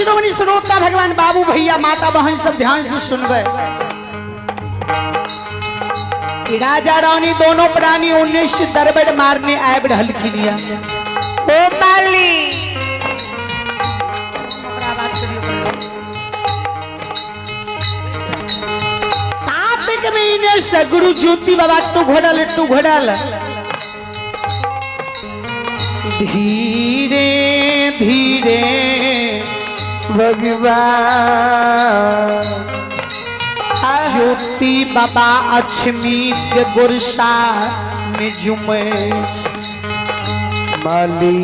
शिरोमणि श्रोता भगवान बाबू भैया माता बहन सब ध्यान से सुनबे। राजा रानी दोनों प्राणी 19 दरबड़ मारने आए रहलखिन ओ माली कार्तिक महीने से गुरु ज्योति बाबा टू घोड़ल धीरे धीरे भगवान ज्योति बाबा अक्षमीत गुरसा में जुमे माली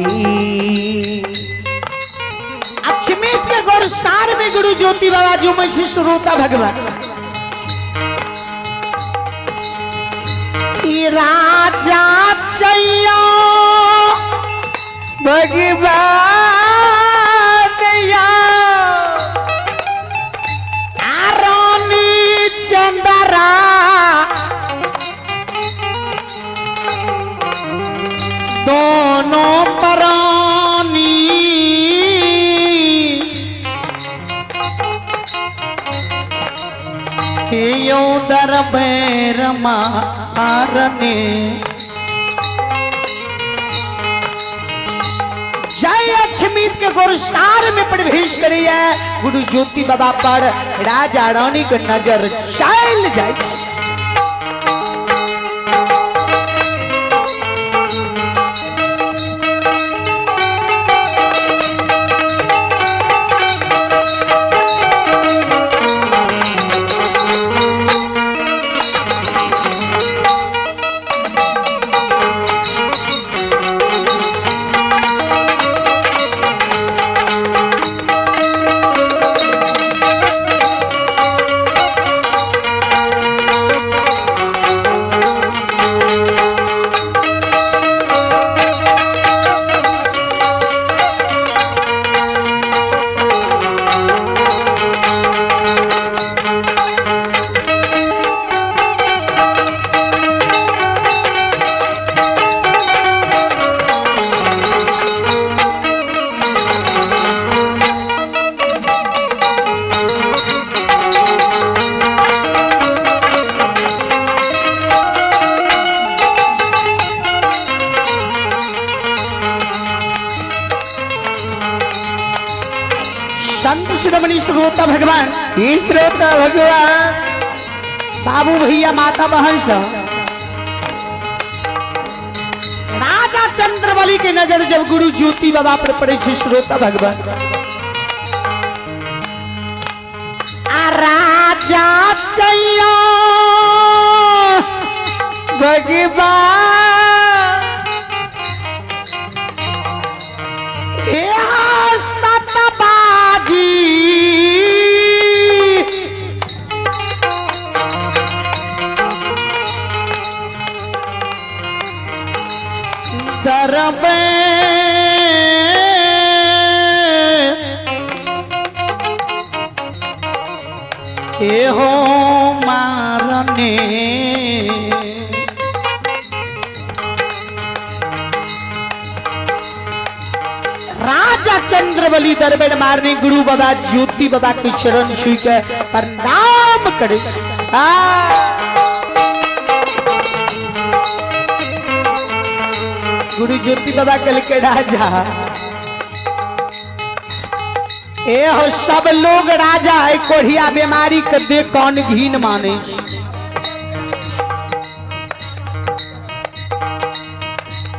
अक्षमीत के गुरसार में गुरु ज्योति बाबा जुमे श्रोता भगवान राजा चैया भगवान चंदरा दोनों प्राणी यो दरबार मारने जय अक्षमीत के गुरसार में प्रवेश करिए गुरु ज्योति बाबा पर राजा रानी के नजर चल जाए। संत शिरोमणि श्रोता भगवान श्रोता भगवान बाबू भैया माता बहन सब राजा चंद्रबली के नजर जब गुरु ज्योति बाबा पर पड़े श्रोता भगवान राजा चैया भगवान दरबे हो मारने राजा चंद्रबली दरबार मारने गुरु बाबा ज्योति बाबा के चरण छुई के प्रणाम करे। गुरु ज्योति बाबा कल के राजा ए हो सब लोग राजा है कोढ़िया बीमारी के दे कौन घीन माने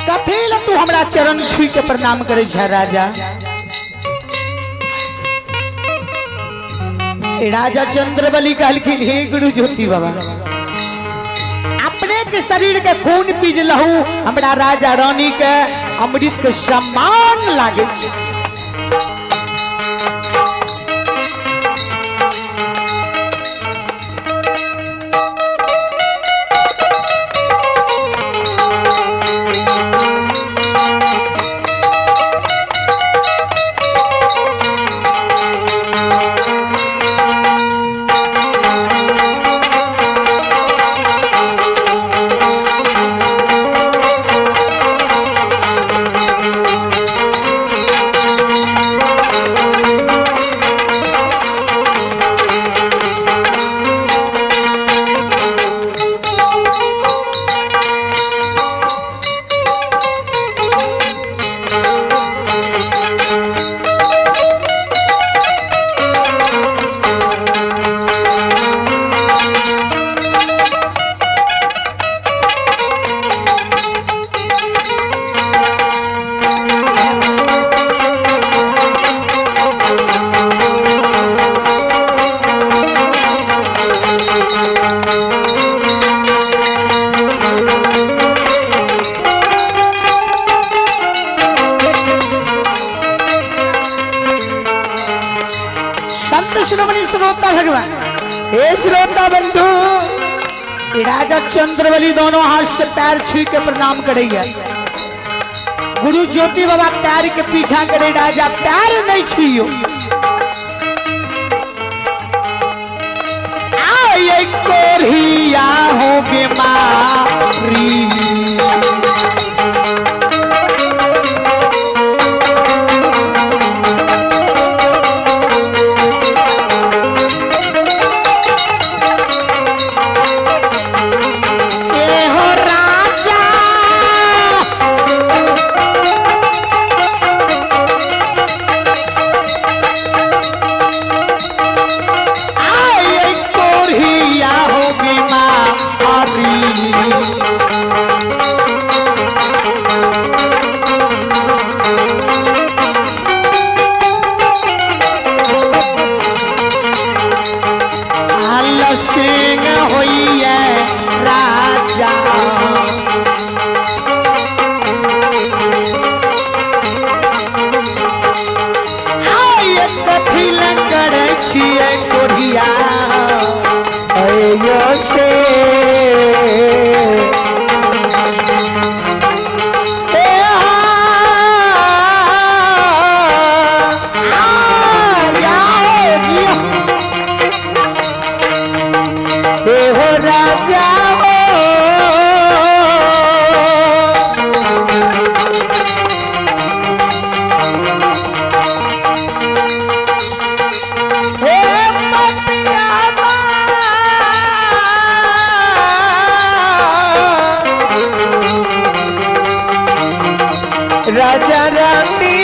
कथे ल तू हमरा चरण छुई के प्रणाम करे छ राजा। राजा चंद्रबली कहलखिन हे गुरु ज्योति बाबा अपने के शरीर के खून पीज लहू हमरा राजा रानी के अमृत के सम्मान लागे छ। संत शिरोमणि श्रोता भगवान, हे श्रोता बंधु, राजा चंद्रबली दोनों हाथ से पैर छू के प्रणाम करेगा। गुरु ज्योति बाबा पैर के पीछा करे, राजा पैर नहीं छुइयो। आए कोरिया होगे मारी, सिंह होई है राजा, आये कथी लंगड़ छिए कोढ़िया अयो से राजा हो राजा रानी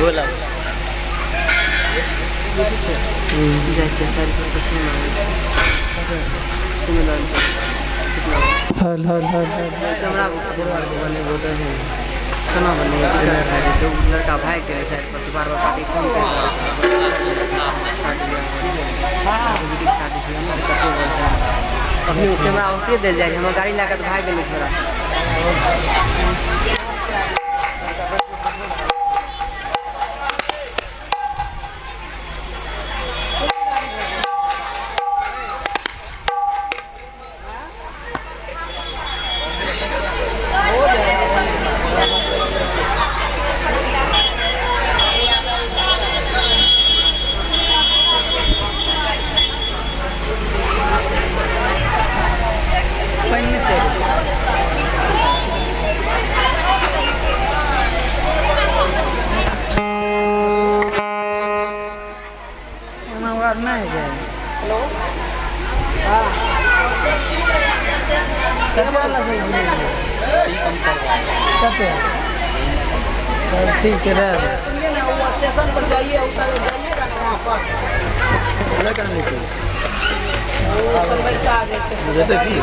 बोला हल हल हल खाना बने तो लड़का भाई के साइड पर बार बार पार्टी फोन कर रहा अपनी कैमरा उठे दे जाए हम गाड़ी लाकर तो भाई के नहीं छोड़ा ठीक है स्टेशन पर जाइए जाइएगा ना वहाँ पर पैसा आ जाए